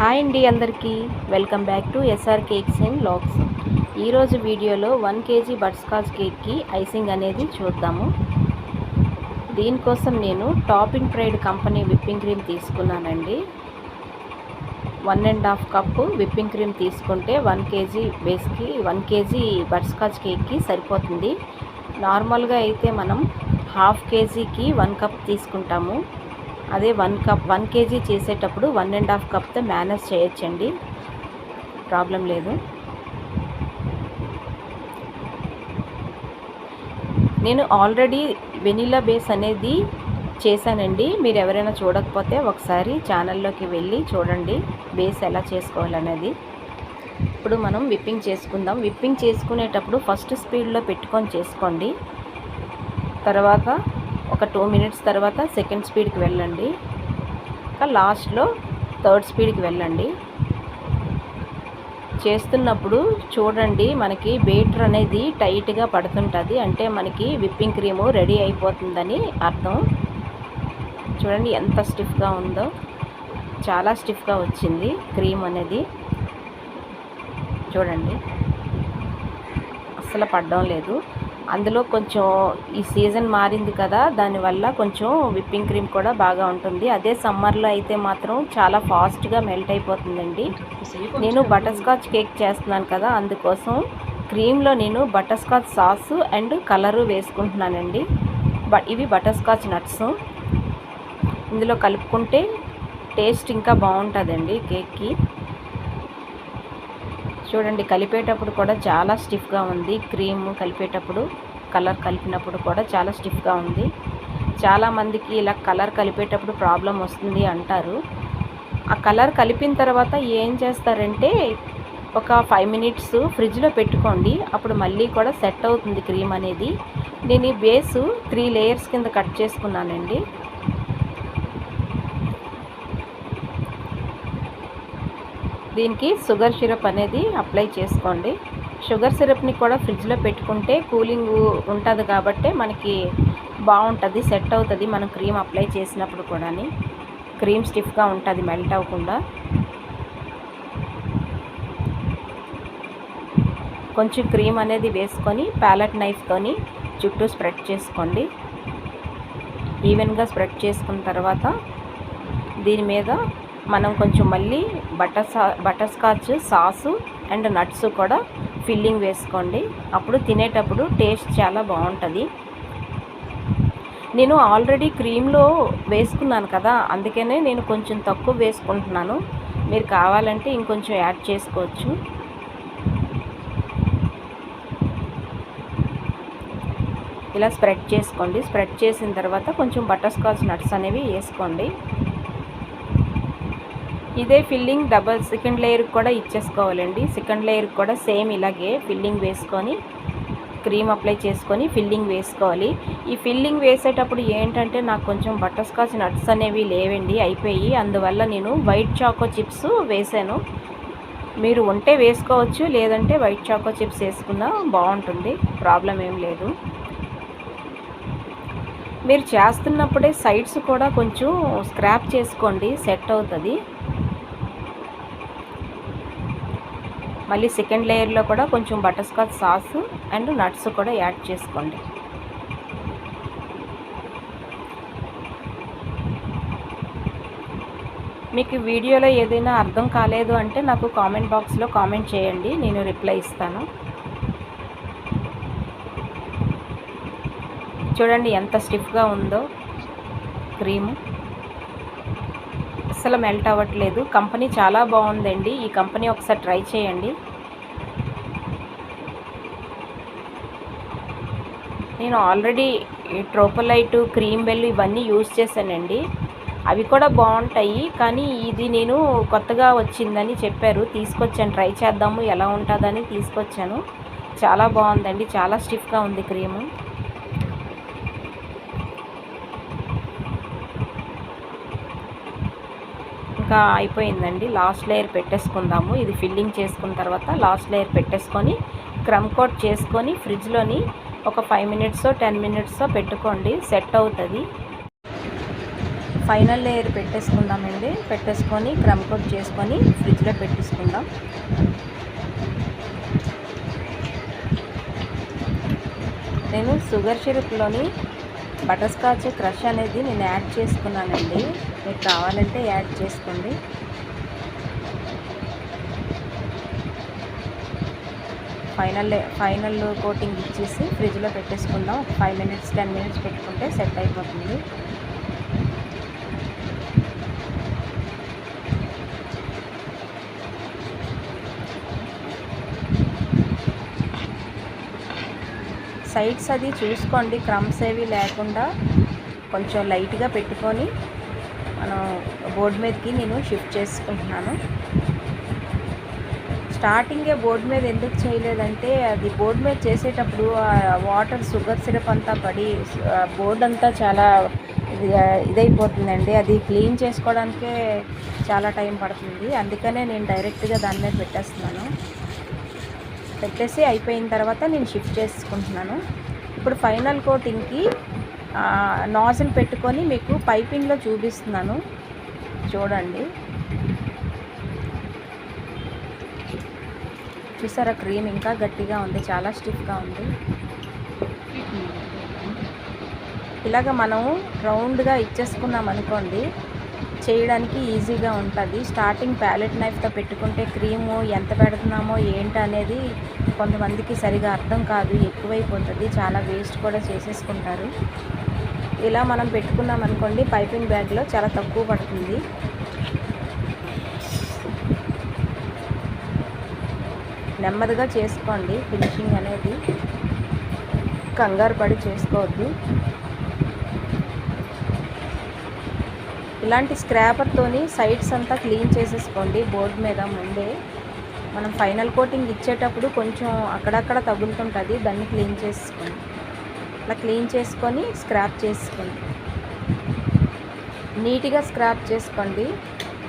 Hi అండి అందరికీ welcome back to SR cakes and vlogs. ఈరోజు వీడియోలో 1 kg బటర్స్కాచ్ కేక్కి ఐసింగ్ అనేది చూద్దాము. దీనికోసం నేను top and pride company whipping cream తీసుకున్నానండి. 1.5 కప్పు విప్పింగ్ క్రీమ్ తీసుకుంటే 1 kg బేస్కి 1 kg బటర్స్కాచ్ కేక్కి సరిపోతుంది. నార్మల్గా అయితే మనం 1/2 kgకి 1 కప్ తీసుకుంటాము. అదే 1 kg చేసేటప్పుడు 1.5 కప్తో మేనేజ్ చేయొచ్చండి, ప్రాబ్లం లేదు. నేను ఆల్రెడీ వెనిలా బేస్ అనేది చేశానండి. మీరు ఎవరైనా చూడకపోతే ఒకసారి ఛానల్లోకి వెళ్ళి చూడండి బేస్ ఎలా చేసుకోవాలనేది. ఇప్పుడు మనం విప్పింగ్ చేసుకుందాం. విప్పింగ్ చేసుకునేటప్పుడు ఫస్ట్ స్పీడ్లో పెట్టుకొని చేసుకోండి. తర్వాత ఒక 2 minutes తర్వాత సెకండ్ స్పీడ్కి వెళ్ళండి. ఇంకా లాస్ట్లో థర్డ్ స్పీడ్కి వెళ్ళండి. చేస్తున్నప్పుడు చూడండి, మనకి బేటర్ అనేది టైట్గా పడుతుంటుంది, అంటే మనకి విప్పింగ్ క్రీము రెడీ అయిపోతుందని అర్థం. చూడండి ఎంత స్టిఫ్గా ఉందో, చాలా స్టిఫ్గా వచ్చింది క్రీమ్ అనేది. చూడండి అస్సలు పడడం లేదు. అందులో కొంచెం ఈ సీజన్ మారింది కదా, దానివల్ల కొంచెం విప్పింగ్ క్రీమ్ కూడా బాగా ఉంటుంది. అదే సమ్మర్లో అయితే మాత్రం చాలా ఫాస్ట్గా మెల్ట్ అయిపోతుందండి. నేను బటర్స్కాచ్ కేక్ చేస్తున్నాను కదా, అందుకోసం క్రీమ్లో నేను బటర్స్కాచ్ సాసు అండ్ కలరు వేసుకుంటున్నానండి. ఇవి బటర్స్కాచ్ నట్స్ ఇందులో కలుపుకుంటే టేస్ట్ ఇంకా బాగుంటుందండి కేక్కి. చూడండి కలిపేటప్పుడు కూడా చాలా స్టిఫ్గా ఉంది. క్రీమ్ కలిపేటప్పుడు, కలర్ కలిపినప్పుడు కూడా చాలా స్టిఫ్గా ఉంది. చాలామందికి ఇలా కలర్ కలిపేటప్పుడు ప్రాబ్లం వస్తుంది అంటారు. ఆ కలర్ కలిపిన తర్వాత ఏం చేస్తారంటే ఒక 5 minutes ఫ్రిడ్జ్లో పెట్టుకోండి, అప్పుడు మళ్ళీ కూడా సెట్ అవుతుంది క్రీమ్ అనేది. నేను ఈ బేసు 3 layers కింద కట్ చేసుకున్నానండి. దీనికి షుగర్ సిరప్ అనేది అప్లై చేసుకోండి. షుగర్ సిరప్ని కూడా ఫ్రిడ్జ్లో పెట్టుకుంటే కూలింగ్ ఉంటుంది కాబట్టి మనకి బాగుంటుంది, సెట్ అవుతుంది. మనం క్రీమ్ అప్లై చేసినప్పుడు కూడా క్రీమ్ స్టిఫ్గా ఉంటుంది, మెల్ట్ అవ్వకుండా. కొంచెం క్రీమ్ అనేది వేసుకొని ప్యాలెట్ నైఫ్తోని చుట్టూ స్ప్రెడ్ చేసుకోండి. ఈవెన్గా స్ప్రెడ్ చేసుకున్న తర్వాత దీని మీద మనం కొంచెం మళ్ళీ బటర్స్కాచ్ సాసు అండ్ నట్స్ కూడా ఫిల్లింగ్ వేసుకోండి. అప్పుడు తినేటప్పుడు టేస్ట్ చాలా బాగుంటుంది. నేను ఆల్రెడీ క్రీమ్లో వేసుకున్నాను కదా, అందుకనే నేను కొంచెం తక్కువ వేసుకుంటున్నాను. మీరు కావాలంటే ఇంకొంచెం యాడ్ చేసుకోవచ్చు. ఇలా స్ప్రెడ్ చేసుకోండి. స్ప్రెడ్ చేసిన తర్వాత కొంచెం బటర్స్కాచ్ నట్స్ అనేవి వేసుకోండి. ఇదే ఫిల్లింగ్ సెకండ్ లేయర్కి కూడా ఇచ్చేసుకోవాలండి. సెకండ్ లేయర్కి కూడా సేమ్ ఇలాగే ఫిల్లింగ్ వేసుకొని క్రీమ్ అప్లై చేసుకొని ఫిల్లింగ్ వేసుకోవాలి. ఈ ఫిల్లింగ్ వేసేటప్పుడు ఏంటంటే నాకు కొంచెం బటర్స్కాచ్ నట్స్ అనేవి లేవండి, అయిపోయి. అందువల్ల నేను వైట్ చాకో చిప్స్ వేసాను. మీరు ఉంటే వేసుకోవచ్చు, లేదంటే వైట్ చాకో చిప్స్ వేసుకున్నా బాగుంటుంది, ప్రాబ్లం ఏం లేదు. మీరు చేస్తున్నప్పుడే సైడ్స్ కూడా కొంచెం స్క్రాప్ చేసుకోండి, సెట్ అవుతుంది. మళ్ళీ సెకండ్ లేయర్లో కూడా కొంచెం బటర్స్కాచ్ సాసు అండ్ నట్స్ కూడా యాడ్ చేసుకోండి. మీకు వీడియోలో ఏదైనా అర్థం కాలేదు అంటే నాకు కామెంట్ బాక్స్లో కామెంట్ చేయండి, నేను రిప్లై ఇస్తాను. చూడండి ఎంత స్టిఫ్గా ఉందో క్రీము, అస్సలు మెల్ట్ అవ్వట్లేదు. కంపెనీ చాలా బాగుందండి, ఈ కంపెనీ ఒకసారి ట్రై చేయండి. నేను ఆల్రెడీ ట్రోపోలైట్, క్రీమ్ బెల్ ఇవన్నీ యూజ్ చేశానండి, అవి కూడా బాగుంటాయి. కానీ ఇది నేను కొత్తగా వచ్చిందని చెప్పారు, తీసుకొచ్చాను, ట్రై చేద్దాము ఎలా ఉంటుందని తీసుకొచ్చాను. చాలా బాగుందండి, చాలా స్టిఫ్గా ఉంది క్రీము. ఇంకా అయిపోయిందండి. లాస్ట్ లేయర్ పెట్టేసుకుందాము. ఇది ఫిల్లింగ్ చేసుకున్న తర్వాత లాస్ట్ లేయర్ పెట్టేసుకొని క్రమ్ కోట్ చేసుకొని ఫ్రిడ్జ్లోని ఒక 5 minutes 10 minutes పెట్టుకోండి, సెట్ అవుతుంది. ఫైనల్ లేయర్ పెట్టేసుకుందామండి. పెట్టేసుకొని క్రమ్ కోట్ చేసుకొని ఫ్రిడ్జ్లో పెట్టేసుకుందాం. నేను షుగర్ సిరప్లోని బటర్ స్కాచ్ క్రష్ అనేది నేను యాడ్ చేసుకున్నానండి. మీకు కావాలంటే యాడ్ చేసుకోండి. ఫైనల్ కోటింగ్ ఇచ్చేసి ఫ్రిడ్జ్లో పెట్టేసుకుందాం. 5 మినిట్స్ 10 మినిట్స్ పెట్టుకుంటే సెట్ అయిపోతుంది. సైడ్స్ అది చూసుకోండి, క్రమ్స్ ఏవి లేకుండా కొంచెం లైట్గా పెట్టుకొని మనం బోర్డు మీదకి నేను షిఫ్ట్ చేసుకుంటున్నాను. స్టార్టింగే బోర్డు మీద ఎందుకు చేయలేదంటే అది బోర్డు మీద చేసేటప్పుడు వాటర్ షుగర్ సిరప్ అంతా పడి బోర్డు అంతా చాలా ఇదైపోతుందండి. అది క్లీన్ చేసుకోవడానికే చాలా టైం పడుతుంది. అందుకనే నేను డైరెక్ట్గా దాని మీద పెట్టేస్తున్నాను. పెట్టేసి అయిపోయిన తర్వాత నేను షిఫ్ట్ చేసుకుంటున్నాను. ఇప్పుడు ఫైనల్ కోటింగ్కి నాజిల్ పెట్టుకొని మీకు పైపింగ్లో చూపిస్తున్నాను, చూడండి. చూసారా, క్రీమ్ ఇంకా గట్టిగా ఉంది, చాలా స్టిఫ్గా ఉంది. ఇలాగ మనం రౌండ్గా ఇచ్చేసుకున్నాం అనుకోండి, చేయడానికి ఈజీగా ఉంటుంది. స్టార్టింగ్ ప్యాలెట్ నైఫ్తో పెట్టుకుంటే క్రీము ఎంత పెడుతున్నామో ఏంటి అనేది కొంతమందికి సరిగా అర్థం కాదు, ఎక్కువైపోతుంది, చాలా వేస్ట్ కూడా చేసేసుకుంటారు. ఇలా మనం పెట్టుకున్నాం అనుకోండి పైపింగ్ బ్యాగ్లో చాలా తక్కువ పడుతుంది. నెమ్మదిగా చేసుకోండి ఫినిషింగ్ అనేది, కంగారు పడి చేసుకోవద్దు. ఇలాంటి స్క్రాపర్తోని సైడ్స్ అంతా క్లీన్ చేసేసుకోండి బోర్డు మీద ముందే. మనం ఫైనల్ కోటింగ్ ఇచ్చేటప్పుడు కొంచెం అక్కడక్కడ తగులుతుంటుంది, దాన్ని క్లీన్ చేసుకోండి. అలా క్లీన్ చేసుకొని స్క్రాప్ చేసుకోండి, నీట్గా స్క్రాప్ చేసుకోండి.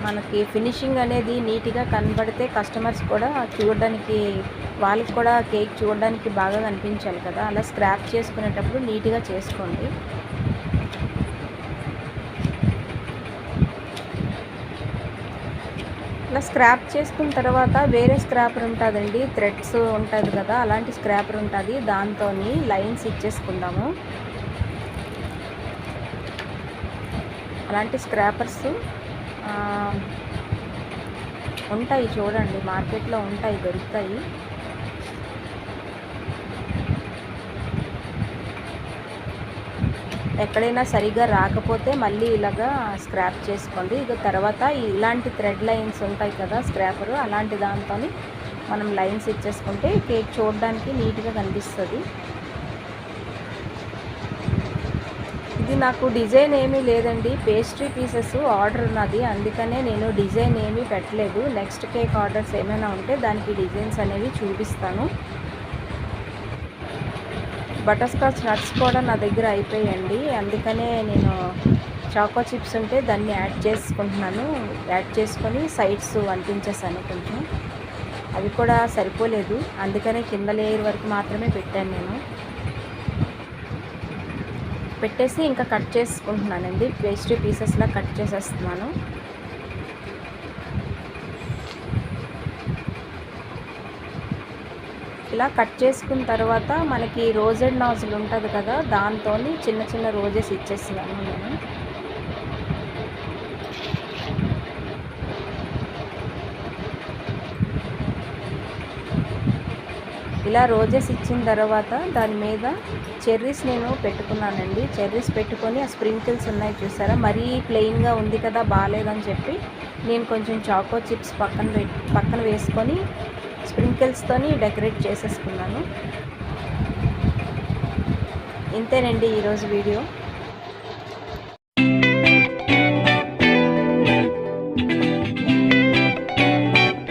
మనకి ఫినిషింగ్ అనేది నీట్గా కనబడితే కస్టమర్స్ కూడా చూడడానికి, వాళ్ళకి కూడా కేక్ చూడడానికి బాగా కనిపించాలి కదా. అలా స్క్రాప్ చేసుకునేటప్పుడు నీట్గా చేసుకోండి. ఇలా స్క్రాప్ చేసుకున్న తర్వాత వేరే స్క్రాపర్ ఉంటుందండి, థ్రెడ్స్ ఉంటుంది కదా, అలాంటి స్క్రాపర్ ఉంటుంది, దాంతో లైన్స్ ఇచ్చేసుకుందాము. అలాంటి స్క్రాపర్స్ ఉంటాయి చూడండి, మార్కెట్లో ఉంటాయి, దొరుకుతాయి. ఎక్కడైనా సరిగా రాకపోతే మళ్ళీ ఇలాగా స్క్రాప్ చేసుకోండి. ఇక తర్వాత ఇలాంటి థ్రెడ్ లైన్స్ ఉంటాయి కదా స్క్రాపరు, అలాంటి దాంతో మనం లైన్స్ ఇచ్చేసుకుంటే కేక్ చూడడానికి నీట్గా కనిపిస్తుంది. ఇది నాకు డిజైన్ ఏమీ లేదండి, పేస్ట్రీ పీసెస్ ఆర్డర్ ఉన్నది, అందుకనే నేను డిజైన్ ఏమీ పెట్టలేదు. నెక్స్ట్ కేక్ ఆర్డర్స్ ఏమైనా ఉంటే దానికి డిజైన్స్ అనేవి చూపిస్తాను. బటర్ స్కాచ్ నట్స్ కూడా నా దగ్గర అయిపోయాయండి, అందుకనే నేను చాకో చిప్స్ ఉంటే దాన్ని యాడ్ చేసుకుంటున్నాను. యాడ్ చేసుకొని సైడ్స్ అంటించేసాను. కొంచెం అవి కూడా సరిపోలేదు, అందుకనే కింద లేయర్ వరకు మాత్రమే పెట్టాను. నేను పెట్టేసి ఇంకా కట్ చేసుకుంటున్నానండి, పేస్ట్రీ పీసెస్లా కట్ చేసేస్తున్నాను. ఇలా కట్ చేసుకున్న తర్వాత మనకి రోజెడ్ నాజిల్ ఉంటుంది కదా, దాంతో చిన్న చిన్న రోజెస్ ఇచ్చేస్తున్నాను నేను. ఇలా రోజెస్ ఇచ్చిన తర్వాత దాని మీద చెర్రీస్ నేను పెట్టుకున్నానండి. చెర్రీస్ పెట్టుకొని ఆ స్ప్రింకిల్స్ ఉన్నాయి చూసారా, మరీ ప్లెయిన్గా ఉంది కదా బాగాలేదని చెప్పి నేను కొంచెం చాకో చిప్స్ పక్కన వేసుకొని స్ప్రింకిల్స్తోని డెకరేట్ చేసేసుకున్నాను. ఇంతేనండి ఈరోజు వీడియో.